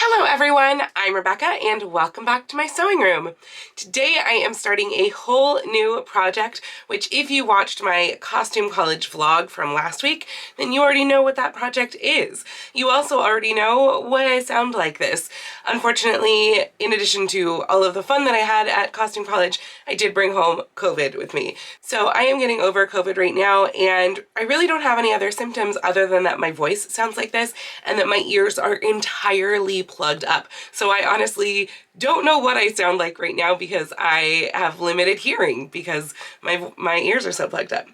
Hello everyone, I'm Rebecca and welcome back to my sewing room. Today I am starting a whole new project, which if you watched my costume college vlog from last week, then you already know what that project is. You also already know why I sound like this. Unfortunately, in addition to all of the fun that I had at costume college, I did bring home COVID with me. So I am getting over COVID right now and I really don't have any other symptoms other than that my voice sounds like this and that my ears are entirely plugged up. So I honestly don't know what I sound like right now because I have limited hearing because my ears are so plugged up.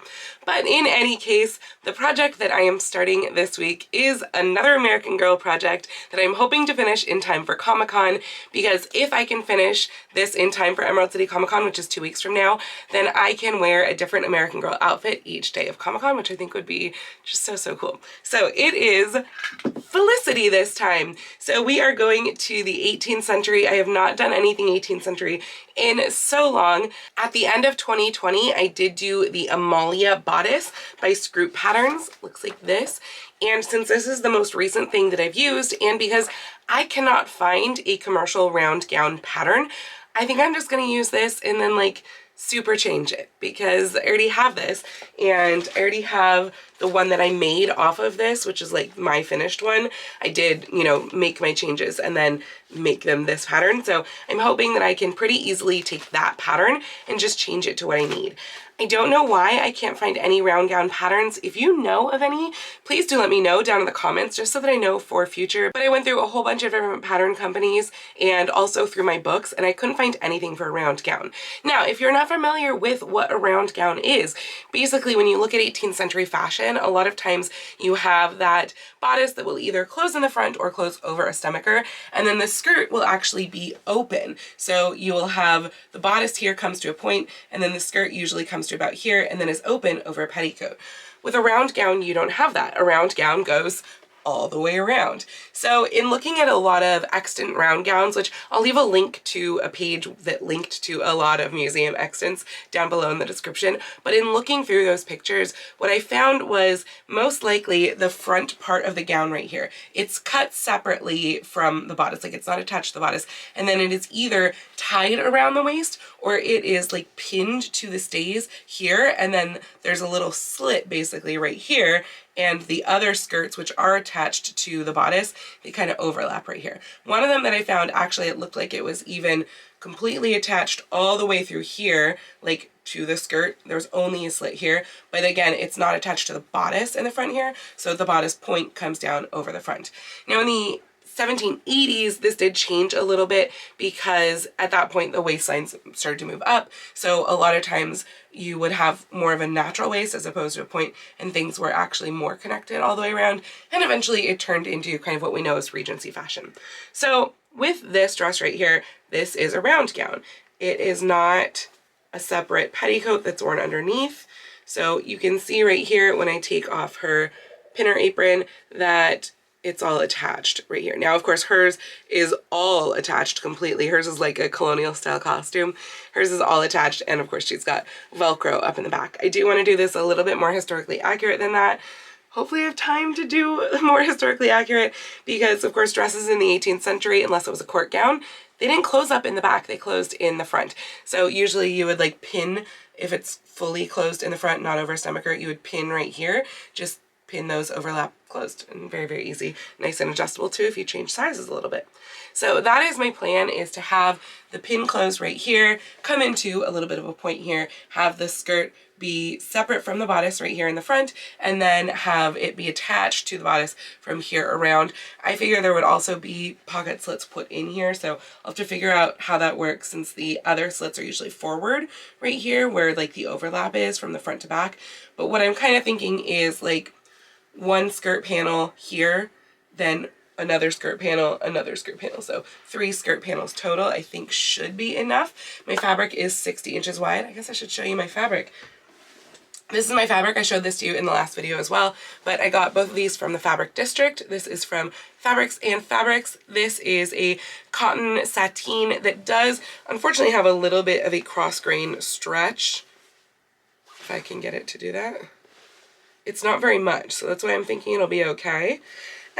But in any case, the project that I am starting this week is another American Girl project that I'm hoping to finish in time for Comic-Con, because if I can finish this in time for Emerald City Comicon, which is 2 weeks from now, then I can wear a different American Girl outfit each day of Comic-Con, which I think would be just so cool. So it is Felicity this time. So we are going to the 18th century. I have not done anything 18th century in so long. At the end of 2020, I did do the Amalia bodice by Scroop Patterns. Looks like this. And since this is the most recent thing that I've used, and because I cannot find a commercial round gown pattern, I think I'm just gonna use this and then like super change it, because I already have this and I already have the one that I made off of this, which is like my finished one. I did, you know, make my changes and then make them this pattern. So I'm hoping that I can pretty easily take that pattern and just change it to what I need. I don't know why I can't find any round gown patterns. If you know of any, please do let me know down in the comments just so that I know for future. But I went through a whole bunch of different pattern companies and also through my books, and I couldn't find anything for a round gown. Now, if you're not familiar with what a round gown is, basically when you look at 18th century fashion, a lot of times you have that bodice that will either close in the front or close over a stomacher, and then the skirt will actually be open. So you will have the bodice here comes to a point, and then the skirt usually comes to about here and then is open over a petticoat. With a round gown, you don't have that. A round gown goes all the way around. So in looking at a lot of extant round gowns, which I'll leave a link to a page that linked to a lot of museum extants down below in the description, but in looking through those pictures, what I found was most likely the front part of the gown right here. It's cut separately from the bodice, like it's not attached to the bodice, and then it is either tied around the waist or it is like pinned to the stays here, and then there's a little slit basically right here, and the other skirts, which are attached to the bodice, they kind of overlap right here. One of them that I found, actually it looked like it was even completely attached all the way through here, like to the skirt. There's only a slit here, but again, it's not attached to the bodice in the front here, so the bodice point comes down over the front. Now in the 1780s, this did change a little bit because at that point the waistlines started to move up. So a lot of times you would have more of a natural waist as opposed to a point, and things were actually more connected all the way around. And eventually it turned into kind of what we know as Regency fashion. So with this dress right here, this is a round gown. It is not a separate petticoat that's worn underneath. So you can see right here when I take off her pinner apron that it's all attached right here. Now, of course, hers is all attached completely. Hers is like a colonial style costume. Hers is all attached, and of course she's got Velcro up in the back. I do want to do this a little bit more historically accurate than that. Hopefully I have time to do more historically accurate, because of course dresses in the 18th century, unless it was a court gown, they didn't close up in the back, they closed in the front. So usually you would like pin, if it's fully closed in the front, not over a stomacher, you would pin right here, just pin those overlap closed, and very easy, nice and adjustable too if you change sizes a little bit. So that is my plan, is to have the pin close right here, come into a little bit of a point here, have the skirt be separate from the bodice right here in the front, and then have it be attached to the bodice from here around. I figure there would also be pocket slits put in here, so I'll have to figure out how that works, since the other slits are usually forward right here where like the overlap is from the front to back. But what I'm kind of thinking is like one skirt panel here, then another skirt panel, another skirt panel. So 3 skirt panels total I think should be enough. My fabric is 60 inches wide. I guess I should show you my fabric. This is my fabric. I showed this to you in the last video as well, but I got both of these from the Fabric District. This is from Fabrics and Fabrics. This is a cotton sateen that does unfortunately have a little bit of a cross grain stretch, if I can get it to do that. It's not very much, so that's why I'm thinking it'll be okay.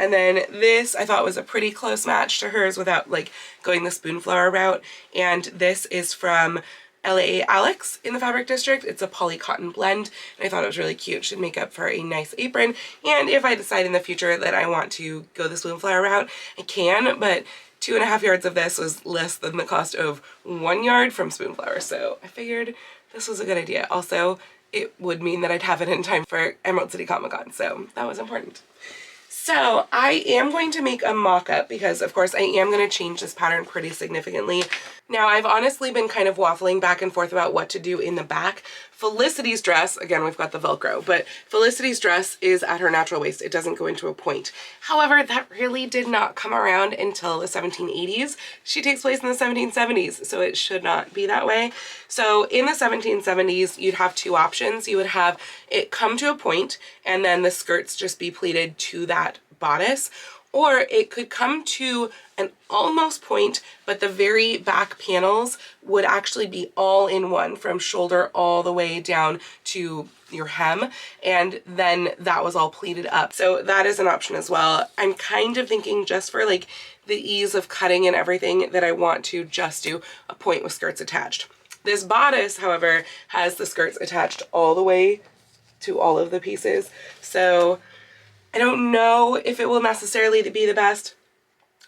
And then this I thought was a pretty close match to hers without like going the spoonflower route. And this is from LA Alex in the Fabric District. It's a poly cotton blend, and I thought it was really cute. Should make up for a nice apron. And if I decide in the future that I want to go the spoonflower route, I can, but 2.5 yards of this was less than the cost of 1 yard from spoonflower, so I figured this was a good idea. Also, it would mean that I'd have it in time for Emerald City Comicon, so that was important. So I am going to make a mock-up because of course I am going to change this pattern pretty significantly. Now I've honestly been kind of waffling back and forth about what to do in the back. Felicity's dress, again we've got the Velcro, but Felicity's dress is at her natural waist. It doesn't go into a point. However, that really did not come around until the 1780s. She takes place in the 1770s, so it should not be that way. So in the 1770s, you'd have two options. You would have it come to a point and then the skirts just be pleated to that bodice, or it could come to an almost point, but the very back panels would actually be all in one from shoulder all the way down to your hem, and then that was all pleated up. So that is an option as well. I'm kind of thinking just for like the ease of cutting and everything that I want to just do a point with skirts attached. This bodice, however, has the skirts attached all the way to all of the pieces. So I don't know if it will necessarily be the best.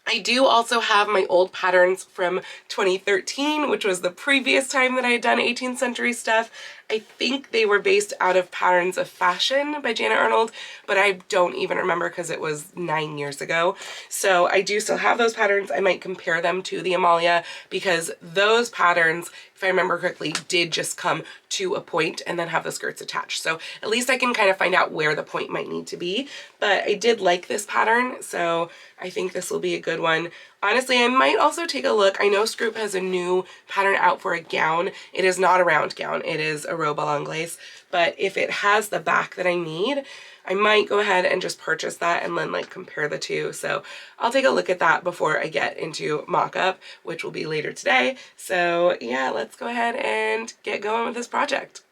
I do also have my old patterns from 2013, which was the previous time that I had done 18th century stuff. I think they were based out of Patterns of Fashion by Janet Arnold, but I don't even remember because it was 9 years ago. So I do still have those patterns. I might compare them to the Amalia because those patterns, if I remember correctly, did just come to a point and then have the skirts attached. So at least I can kind of find out where the point might need to be. But I did like this pattern, so I think this will be a good one. Honestly, I might also take a look. I know Scroop has a new pattern out for a gown. It is not a round gown. It is a robe à l'anglaise. But if it has the back that I need, I might go ahead and just purchase that and then like compare the two. So I'll take a look at that before I get into mock-up, which will be later today. So yeah, let's go ahead and get going with this project.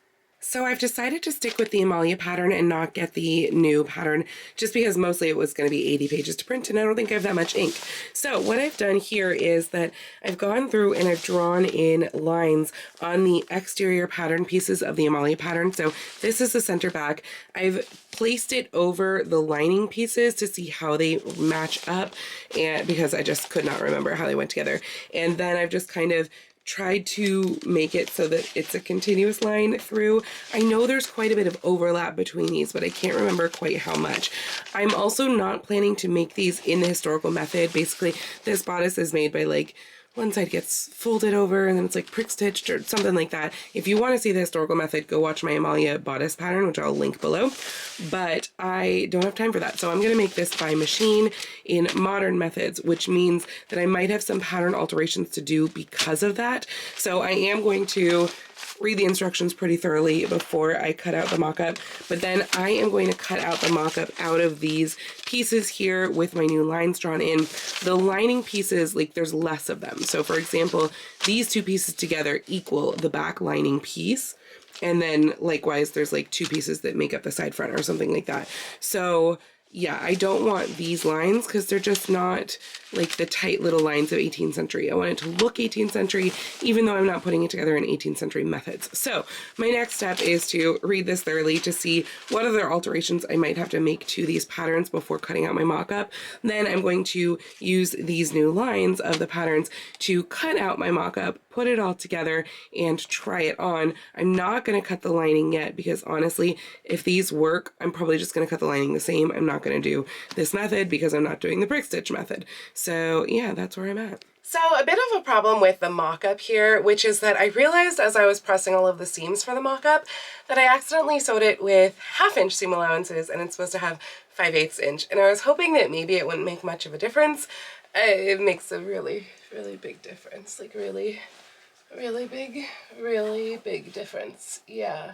So I've decided to stick with the Amalia pattern and not get the new pattern just because mostly it was going to be 80 pages to print and I don't think I have that much ink. So what I've done here is that I've gone through and I've drawn in lines on the exterior pattern pieces of the Amalia pattern. So this is the center back. I've placed it over the lining pieces to see how they match up, and because I just could not remember how they went together. And then I've just kind of tried to make it so that it's a continuous line through. I know there's quite a bit of overlap between these, but I can't remember quite how much. I'm also not planning to make these in the historical method. Basically, this bodice is made by like one side gets folded over and then it's like prick stitched or something like that. If you want to see the historical method, go watch my Amalia bodice pattern, which I'll link below. But I don't have time for that. So I'm going to make this by machine in modern methods, which means that I might have some pattern alterations to do because of that. So I am going to read the instructions pretty thoroughly before I cut out the mock-up, but then I am going to cut out the mock-up out of these pieces here with my new lines drawn in. The lining pieces, like there's less of them. So for example, these two pieces together equal the back lining piece. And then likewise, there's like two pieces that make up the side front or something like that. So yeah, I don't want these lines because they're just not like the tight little lines of 18th century. I want it to look 18th century, even though I'm not putting it together in 18th century methods. So my next step is to read this thoroughly to see what other alterations I might have to make to these patterns before cutting out my mock-up. Then I'm going to use these new lines of the patterns to cut out my mock-up, put it all together, and try it on. I'm not going to cut the lining yet because honestly, if these work, I'm probably just going to cut the lining the same. I'm not going to do this method because I'm not doing the prick stitch method. So yeah, that's where I'm at. So a bit of a problem with the mock-up here, which is that I realized as I was pressing all of the seams for the mock-up that I accidentally sewed it with 1/2 inch seam allowances and it's supposed to have 5/8 inch. And I was hoping that maybe it wouldn't make much of a difference. It makes a really, really big difference. Like really big difference. Yeah,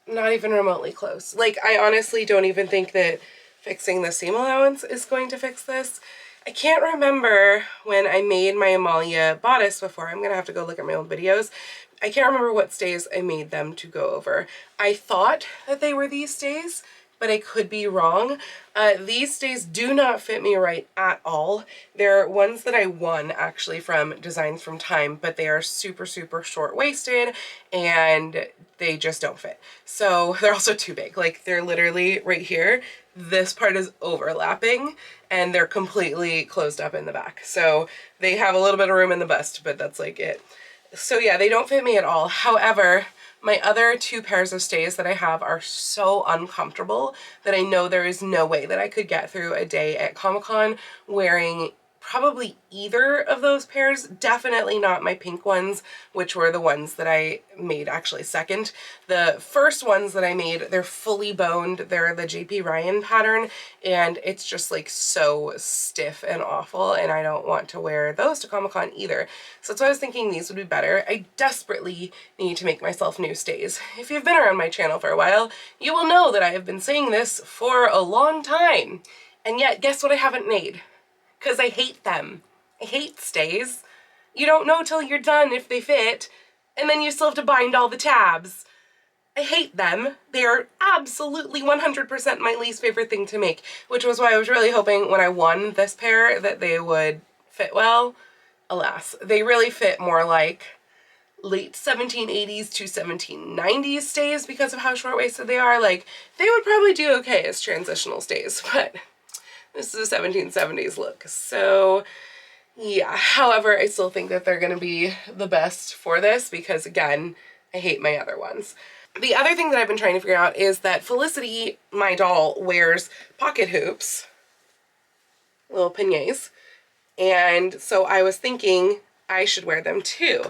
not even remotely close. Like I honestly don't even think that fixing the seam allowance is going to fix this. I can't remember when I made my Amalia bodice before. I'm gonna have to go look at my old videos. I can't remember what stays I made them to go over. I thought that they were these stays, but I could be wrong. These stays do not fit me right at all. They're ones that I won actually from Designs from Time, but they are super, super short-waisted and they just don't fit. So they're also too big. Like, they're literally right here. This part is overlapping and they're completely closed up in the back. So they have a little bit of room in the bust, but that's like it. So yeah, they don't fit me at all. However, my other 2 pairs of stays that I have are so uncomfortable that I know there is no way that I could get through a day at Comic-Con wearing probably either of those pairs. Definitely not my pink ones, which were the ones that I made actually second. The first ones that I made, they're fully boned. They're the JP Ryan pattern, and it's just like so stiff and awful, and I don't want to wear those to Comic-Con either. So that's why I was thinking these would be better. I desperately need to make myself new stays. If you've been around my channel for a while, you will know that I have been saying this for a long time. And yet, guess what I haven't made? Because I hate them. I hate stays. You don't know till you're done if they fit, and then you still have to bind all the tabs. I hate them. They are absolutely 100% my least favorite thing to make, which was why I was really hoping when I won this pair that they would fit well. Alas, they really fit more like late 1780s to 1790s stays because of how short-waisted they are. Like, they would probably do okay as transitional stays, but this is a 1770s look. So yeah, however, I still think that they're going to be the best for this because, again, I hate my other ones. The other thing that I've been trying to figure out is that Felicity, my doll, wears pocket hoops, little peignets, and so I was thinking I should wear them too.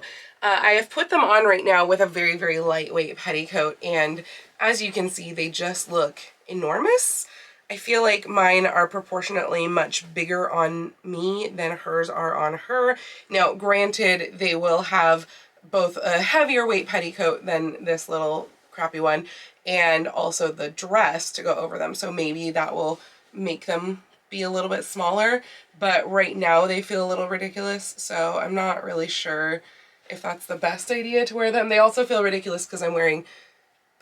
I have put them on right now with a very, very lightweight petticoat, and as you can see, they just look enormous. I feel like mine are proportionately much bigger on me than hers are on her. Now, granted, they will have both a heavier weight petticoat than this little crappy one, and also the dress to go over them, so maybe that will make them be a little bit smaller, but right now they feel a little ridiculous, so I'm not really sure if that's the best idea to wear them. They also feel ridiculous because I'm wearing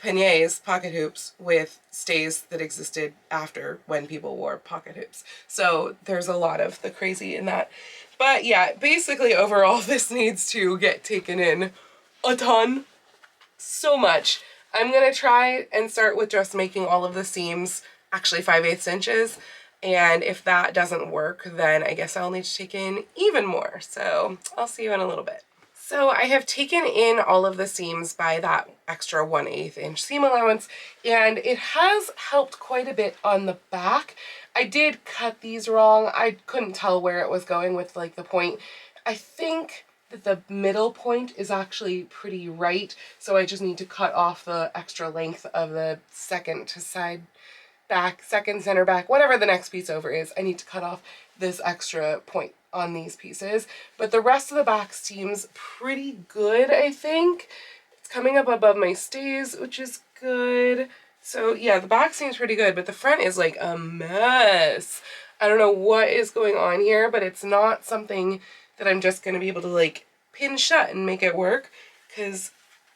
peignets, pocket hoops, with stays that existed after when people wore pocket hoops. So there's a lot of the crazy in that. But yeah, basically overall this needs to get taken in a ton. So much. I'm gonna try and start with just making all of the seams actually 5/8 inches. And if that doesn't work, then I guess I'll need to take in even more. So I'll see you in a little bit. So I have taken in all of the seams by that extra 1/8 inch seam allowance, and it has helped quite a bit on the back. I did cut these wrong. I couldn't tell where it was going with like the point. I think that the middle point is actually pretty right, so I just need to cut off the extra length of the second to side back, second center back, whatever the next piece over is. I need to cut off this extra point on these pieces, but the rest of the back seems pretty good, I think. It's coming up above my stays, which is good. So yeah, the back seems pretty good, but the front is like a mess. I don't know what is going on here, but it's not something that I'm just going to be able to like pin shut and make it work, because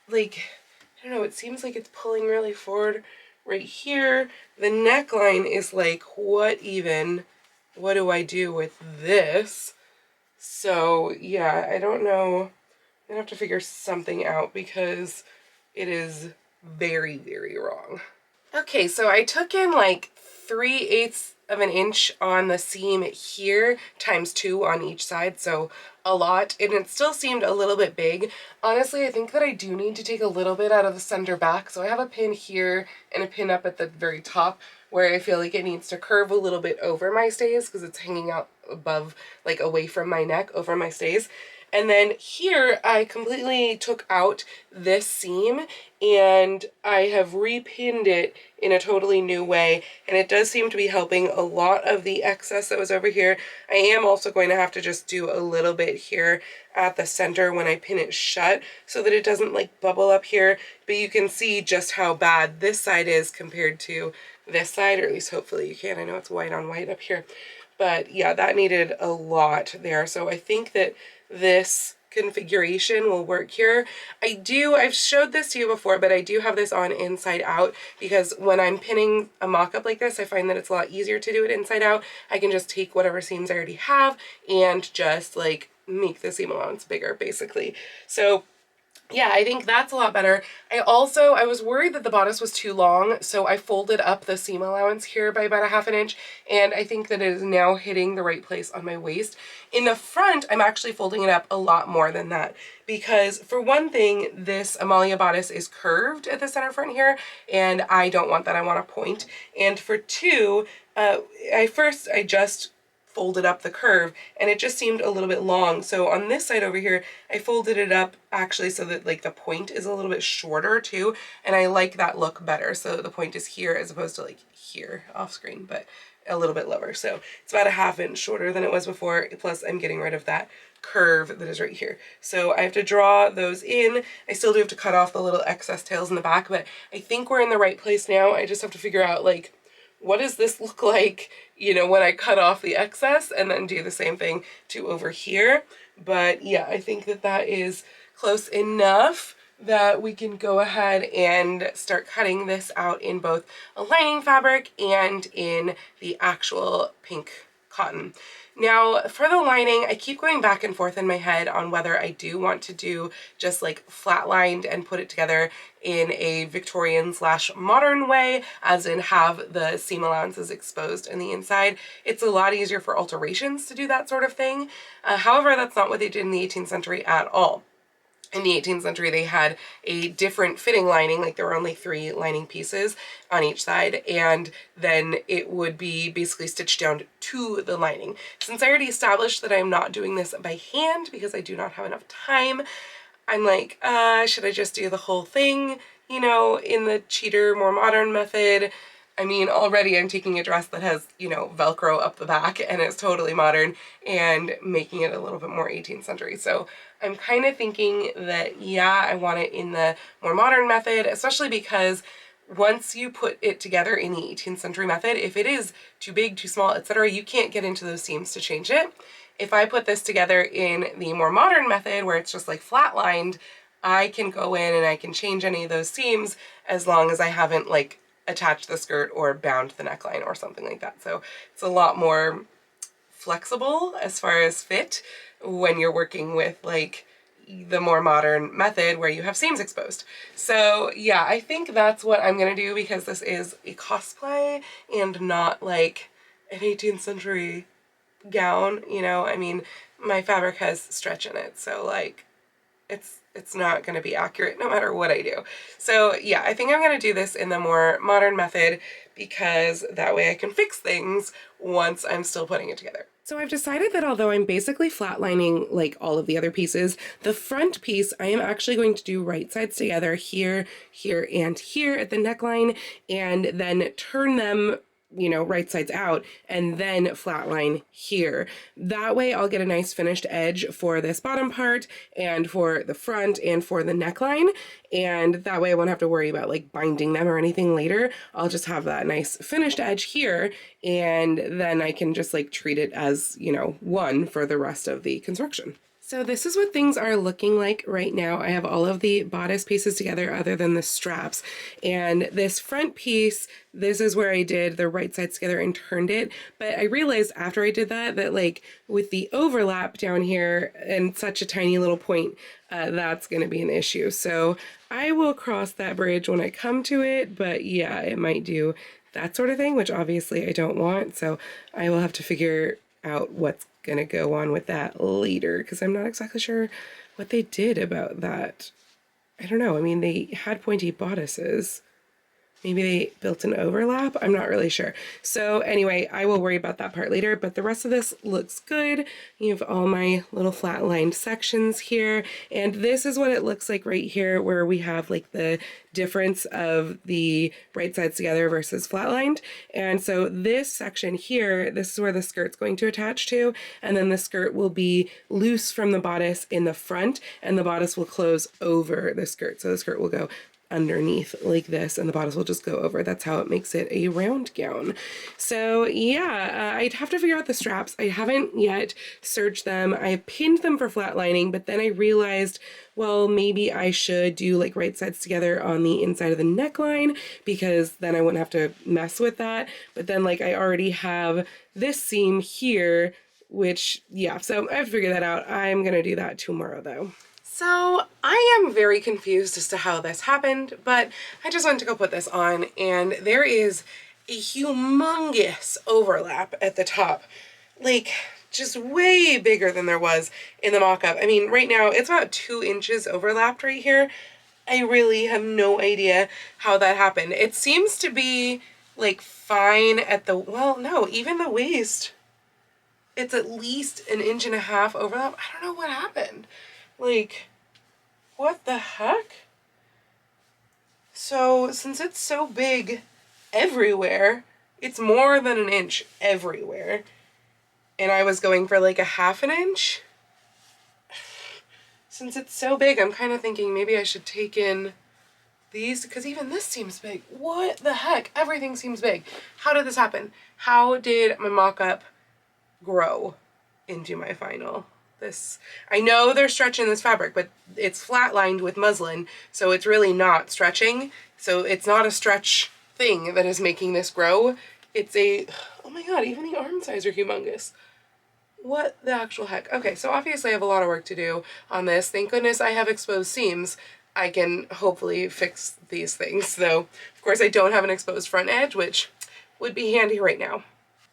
like, I don't know, it seems like it's pulling really forward right here. The neckline is like, what do I do with this? So yeah, I don't know. I'm gonna have to figure something out because it is very, very wrong. Okay, so I took in like 3/8 of an inch on the seam here, times 2 on each side, so a lot, and it still seemed a little bit big. Honestly, I think that I do need to take a little bit out of the center back, so I have a pin here and a pin up at the very top where I feel like it needs to curve a little bit over my stays because it's hanging out above, like away from my neck, over my stays. And then here I completely took out this seam and I have repinned it in a totally new way, and it does seem to be helping a lot of the excess that was over here. I am also going to have to just do a little bit here at the center when I pin it shut so that it doesn't like bubble up here, but you can see just how bad this side is compared to this side, or at least hopefully you can. I know it's white on white up here, but yeah, that needed a lot there. So I think that this configuration will work here. I've showed this to you before, but I do have this on inside out because when I'm pinning a mock-up like this, I find that it's a lot easier to do it inside out. I can just take whatever seams I already have and just like make the seam allowance bigger basically. So yeah, I think that's a lot better. I was worried that the bodice was too long, so I folded up the seam allowance here by about 1/2 inch, and I think that it is now hitting the right place on my waist. In the front, I'm actually folding it up a lot more than that, because for one thing, this Amalia bodice is curved at the center front here, and I don't want that. I want a point. And for two, I just folded up the curve and it just seemed a little bit long. So on this side over here, I folded it up actually so that like the point is a little bit shorter too. And I like that look better. So the point is here as opposed to like here off screen, but a little bit lower. So it's about 1/2 inch shorter than it was before. Plus I'm getting rid of that curve that is right here. So I have to draw those in. I still do have to cut off the little excess tails in the back, but I think we're in the right place now. I just have to figure out like, what does this look like, you know, when I cut off the excess, and then do the same thing to over here. But yeah, I think that that is close enough that we can go ahead and start cutting this out in both a lining fabric and in the actual pink cotton. Now for the lining, I keep going back and forth in my head on whether I do want to do just like flat lined and put it together in a Victorian / modern way, as in have the seam allowances exposed in the inside. It's a lot easier for alterations to do that sort of thing. However, that's not what they did in the 18th century at all. In the 18th century, they had a different fitting lining, like there were only 3 lining pieces on each side, and then it would be basically stitched down to the lining. Since I already established that I'm not doing this by hand because I do not have enough time, I'm like, should I just do the whole thing, you know, in the cheater, more modern method? I mean, already I'm taking a dress that has, you know, Velcro up the back and it's totally modern and making it a little bit more 18th century. So I'm kind of thinking that, yeah, I want it in the more modern method, especially because once you put it together in the 18th century method, if it is too big, too small, etc., you can't get into those seams to change it. If I put this together in the more modern method where it's just like flat lined, I can go in and I can change any of those seams as long as I haven't like attached the skirt or bound the neckline or something like that. So it's a lot more flexible as far as fit when you're working with like the more modern method where you have seams exposed. So yeah, I think that's what I'm gonna do because this is a cosplay and not like an 18th century gown, you know. I mean, my fabric has stretch in it, so like it's not going to be accurate no matter what I do. So yeah, I think I'm going to do this in the more modern method because that way I can fix things once I'm still putting it together. So I've decided that although I'm basically flatlining like all of the other pieces, the front piece I am actually going to do right sides together here, here, and here at the neckline, and then turn them, you know, right sides out and then flatline here. That way I'll get a nice finished edge for this bottom part and for the front and for the neckline. And that way I won't have to worry about like binding them or anything later. I'll just have that nice finished edge here, and then I can just like treat it as, you know, one for the rest of the construction. So this is what things are looking like right now. I have all of the bodice pieces together other than the straps. And this front piece, this is where I did the right sides together and turned it. But I realized after I did that, that like with the overlap down here and such a tiny little point, that's going to be an issue. So I will cross that bridge when I come to it. But yeah, it might do that sort of thing, which obviously I don't want. So I will have to figure out what's gonna go on with that later because I'm not exactly sure what they did about that. I don't know. I mean, they had pointy bodices. Maybe they built an overlap. I'm not really sure. So anyway, I will worry about that part later, but the rest of this looks good. You have all my little flat lined sections here. And this is what it looks like right here where we have like the difference of the right sides together versus flat lined. And so this section here, this is where the skirt's going to attach to. And then the skirt will be loose from the bodice in the front and the bodice will close over the skirt. So the skirt will go underneath like this, and the bodice will just go over. That's how it makes it a round gown. So yeah, I'd have to figure out the straps. I haven't yet searched them. I pinned them for flat lining, but then I realized, well, maybe I should do like right sides together on the inside of the neckline, because then I wouldn't have to mess with that. But then like I already have this seam here, which, yeah, so I have to figure that out. I'm gonna do that tomorrow though. So I am very confused as to how this happened, but I just went to go put this on, and there is a humongous overlap at the top, like just way bigger than there was in the mock-up. I mean, right now it's about 2 inches overlapped right here. I really have no idea how that happened. It seems to be like fine at the, well, no, even the waist, it's at least 1.5 inches overlap. I don't know what happened. Like, what the heck? So, since it's so big everywhere, it's more than 1 inch everywhere. And I was going for like 1/2 inch. Since it's so big, I'm kind of thinking maybe I should take in these, because even this seems big. What the heck? Everything seems big. How did this happen? How did my mock-up grow into my final? This, I know they're stretching this fabric, but it's flat lined with muslin, so it's really not stretching. So it's not a stretch thing that is making this grow. It's a, oh my god, even the arm size are humongous. What the actual heck? Okay, so obviously I have a lot of work to do on this. Thank goodness I have exposed seams. I can hopefully fix these things, though of course I don't have an exposed front edge, which would be handy right now.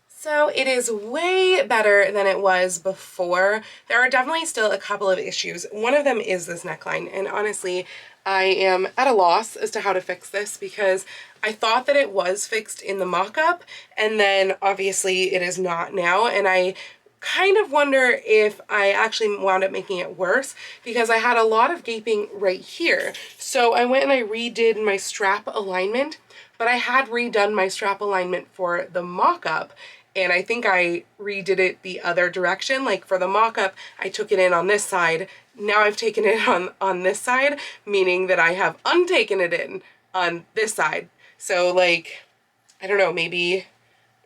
So it is way better than it was before. There are definitely still a couple of issues. One of them is this neckline, and honestly, I am at a loss as to how to fix this, because I thought that it was fixed in the mock-up, and then obviously it is not now, and I kind of wonder if I actually wound up making it worse, because I had a lot of gaping right here. So I went and I redid my strap alignment, but I had redone my strap alignment for the mock-up, and I think I redid it the other direction. Like for the mock-up, I took it in on this side. Now I've taken it on this side, meaning that I have untaken it in on this side. So like, I don't know, maybe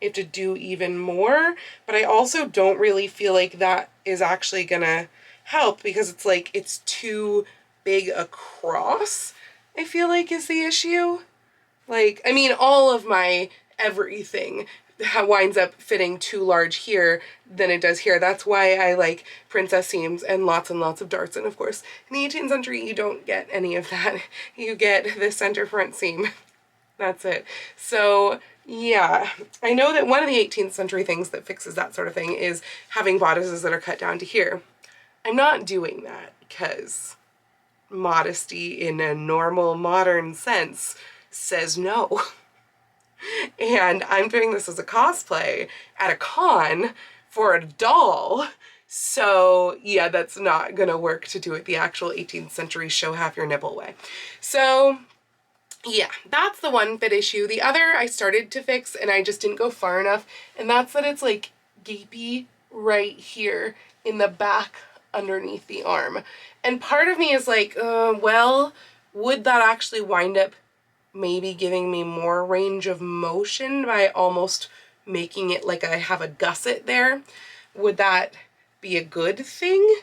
I have to do even more, but I also don't really feel like that is actually gonna help, because it's like, it's too big across, I feel like, is the issue. Like, I mean, all of my everything winds up fitting too large here than it does here. That's why I like princess seams and lots of darts. And of course, in the 18th century, you don't get any of that. You get the center front seam. That's it. So yeah, I know that one of the 18th century things that fixes that sort of thing is having bodices that are cut down to here. I'm not doing that because modesty in a normal modern sense says no. And I'm doing this as a cosplay at a con for a doll. So yeah, that's not gonna work to do it the actual 18th century show half your nipple way. So yeah, that's the one fit issue. The other I started to fix and I just didn't go far enough, and that's that it's like gapey right here in the back underneath the arm. And part of me is like, well, would that actually wind up maybe giving me more range of motion by almost making it like I have a gusset there? Would that be a good thing?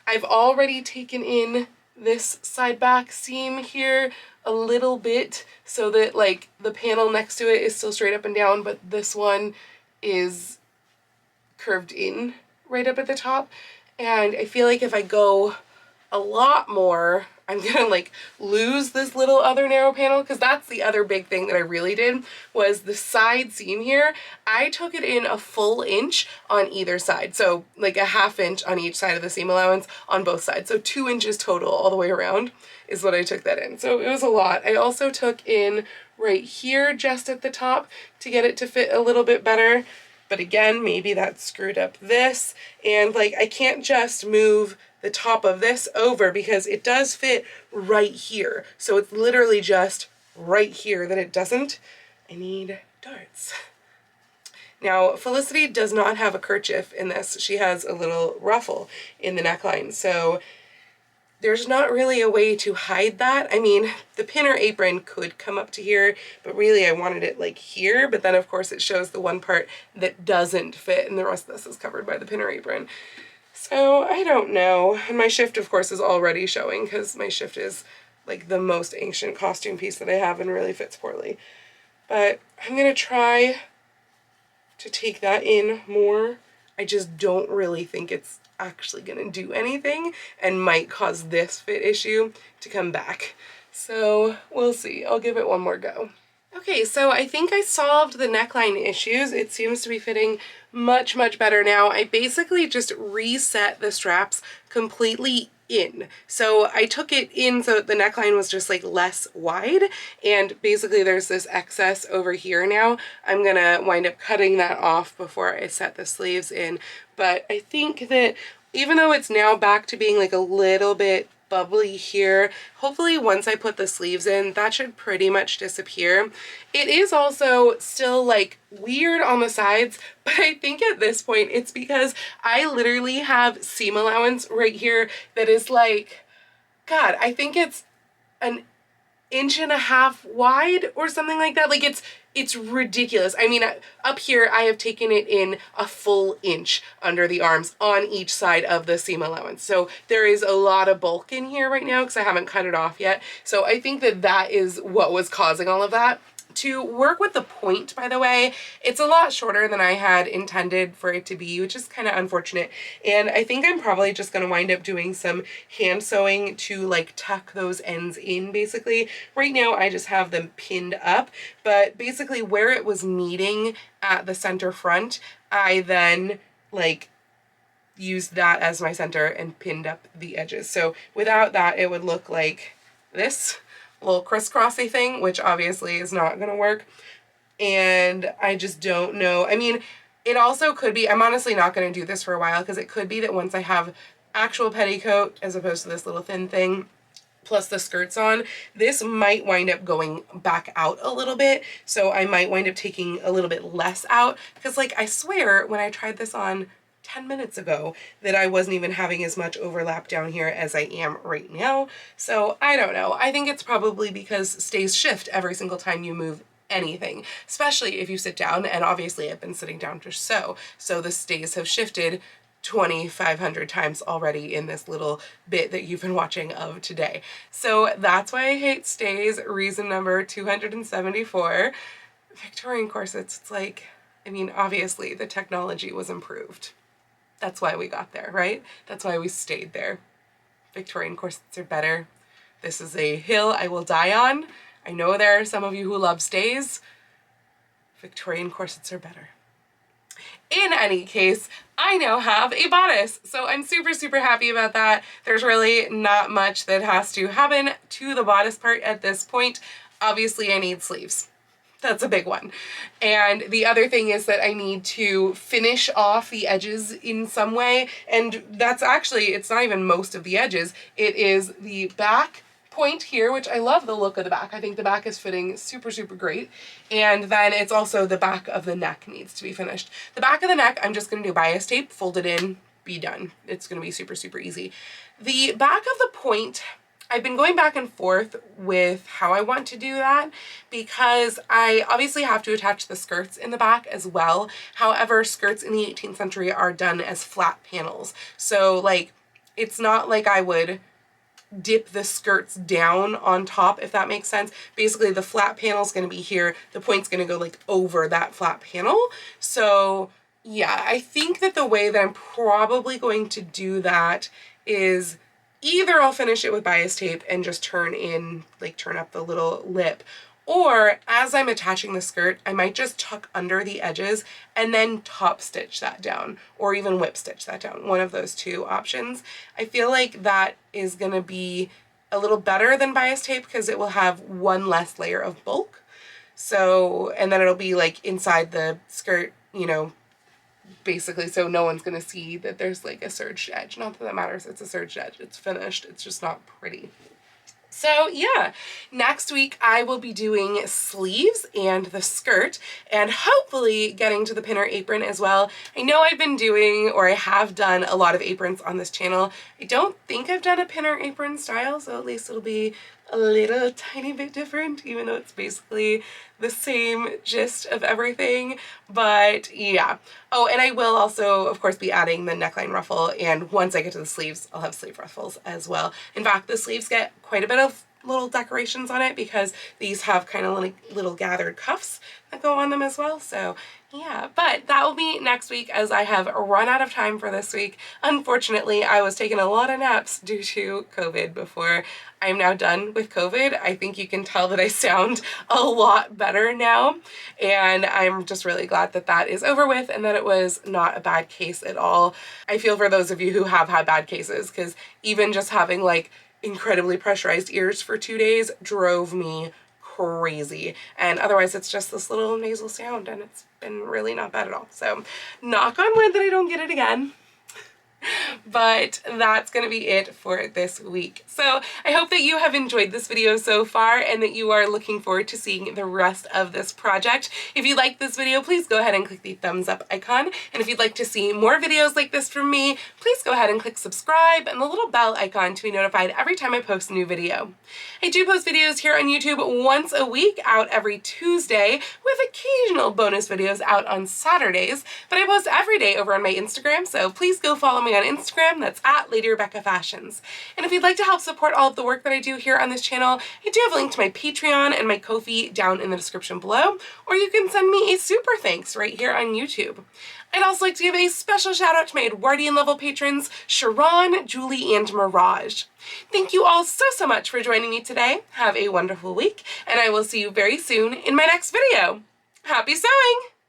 I've already taken in this side back seam here a little bit so that like the panel next to it is still straight up and down, but this one is curved in right up at the top. And I feel like if I go a lot more, I'm gonna like lose this little other narrow panel, because that's the other big thing that I really did was the side seam here. I took it in a full inch on either side, so like a 1/2 inch on each side of the seam allowance on both sides, so 2 inches total all the way around is what I took that in. So it was a lot. I also took in right here just at the top to get it to fit a little bit better, but again, maybe that screwed up this, and like I can't just move the top of this over because it does fit right here. So it's literally just right here that it doesn't. I need darts. Now, Felicity does not have a kerchief in this. She has a little ruffle in the neckline. So there's not really a way to hide that. I mean, the pin or apron could come up to here, but really I wanted it like here, but then of course it shows the one part that doesn't fit and the rest of this is covered by the pin or apron. So I don't know. And my shift of course is already showing because my shift is like the most ancient costume piece that I have and really fits poorly. But I'm gonna try to take that in more. I just don't really think it's actually gonna do anything and might cause this fit issue to come back. So we'll see. I'll give it one more go. Okay, so I think I solved the neckline issues. It seems to be fitting much, much better now. I basically just reset the straps completely in. So I took it in so the neckline was just like less wide, and basically there's this excess over here now. I'm gonna wind up cutting that off before I set the sleeves in. But I think that even though it's now back to being like a little bit bubbly here, hopefully once I put the sleeves in, that should pretty much disappear. It is also still like weird on the sides, but I think at this point it's because I literally have seam allowance right here that is like, God, I think it's an inch and a half wide or something like that. Like it's ridiculous. I mean, up here I have taken it in a full inch under the arms on each side of the seam allowance. So there is a lot of bulk in here right now because I haven't cut it off yet. So I think that that is what was causing all of that. To work with the point, by the way, it's a lot shorter than I had intended for it to be, which is kind of unfortunate. And I think I'm probably just going to wind up doing some hand sewing to like tuck those ends in basically. Right now I just have them pinned up, but basically where it was meeting at the center front, I then like used that as my center and pinned up the edges. So without that, it would look like this little crisscrossy thing, which obviously is not gonna work. And I just don't know. I mean, it also could be, I'm honestly not gonna do this for a while because it could be that once I have actual petticoat as opposed to this little thin thing, plus the skirts on, this might wind up going back out a little bit. So I might wind up taking a little bit less out because like I swear when I tried this on 10 minutes ago that I wasn't even having as much overlap down here as I am right now. So I don't know. I think it's probably because stays shift every single time you move anything, especially if you sit down, and obviously I've been sitting down to sew. So the stays have shifted 2,500 times already in this little bit that you've been watching of today. So that's why I hate stays, reason number 274. Victorian corsets, it's like, I mean, obviously the technology was improved. That's why we got there, right? That's why we stayed there. Victorian corsets are better. This is a hill I will die on. I know there are some of you who love stays. Victorian corsets are better. In any case, I now have a bodice, so I'm super, super happy about that. There's really not much that has to happen to the bodice part at this point. Obviously, I need sleeves. That's a big one. And the other thing is that I need to finish off the edges in some way. And that's actually, it's not even most of the edges. It is the back point here, which I love the look of the back. I think the back is fitting super, super great. And then it's also the back of the neck needs to be finished. The back of the neck, I'm just gonna do bias tape, fold it in, be done. It's gonna be super, super easy. The back of the point, I've been going back and forth with how I want to do that because I obviously have to attach the skirts in the back as well. However, skirts in the 18th century are done as flat panels. So like, it's not like I would dip the skirts down on top, if that makes sense. Basically, the flat panel is going to be here. The point's going to go like over that flat panel. So yeah, I think that the way that I'm probably going to do that is either I'll finish it with bias tape and just turn up the little lip, or as I'm attaching the skirt, I might just tuck under the edges and then top stitch that down, or even whip stitch that down. One of those two options. I feel like that is gonna be a little better than bias tape because it will have one less layer of bulk. So, and then it'll be like inside the skirt, you know, basically, so no one's gonna see that there's like a serged edge. Not that that matters, it's a serged edge, it's finished, it's just not pretty. So yeah, next week I will be doing sleeves and the skirt and hopefully getting to the pinner apron as well. I know I've been doing, or I have done, a lot of aprons on this channel. I don't think I've done a pinner apron style, so at least it'll be a little tiny bit different, even though it's basically the same gist of everything. But yeah. Oh, and I will also, of course, be adding the neckline ruffle, and once I get to the sleeves, I'll have sleeve ruffles as well. In fact, the sleeves get quite a bit of little decorations on it because these have kind of like little gathered cuffs that go on them as well. So yeah, but that will be next week as I have run out of time for this week. Unfortunately, I was taking a lot of naps due to COVID before. I'm now done with COVID. I think you can tell that I sound a lot better now, and I'm just really glad that that is over with and that it was not a bad case at all. I feel for those of you who have had bad cases, because even just having like incredibly pressurized ears for 2 days drove me crazy, and otherwise it's just this little nasal sound and it's been really not bad at all. So knock on wood that I don't get it again. But that's going to be it for this week. So I hope that you have enjoyed this video so far and that you are looking forward to seeing the rest of this project. If you like this video, please go ahead and click the thumbs up icon. And if you'd like to see more videos like this from me, please go ahead and click subscribe and the little bell icon to be notified every time I post a new video. I do post videos here on YouTube once a week, out every Tuesday, with occasional bonus videos out on Saturdays, but I post every day over on my Instagram, so please go follow me on Instagram. That's at Lady Rebecca Fashions. And if you'd like to help support all of the work that I do here on this channel, I do have a link to my Patreon and my Ko-fi down in the description below, or you can send me a super thanks right here on YouTube. I'd also like to give a special shout out to my Edwardian level patrons, Sharon, Julie, and Mirage. Thank you all so much for joining me today. Have a wonderful week, and I will see you very soon in my next video. Happy sewing!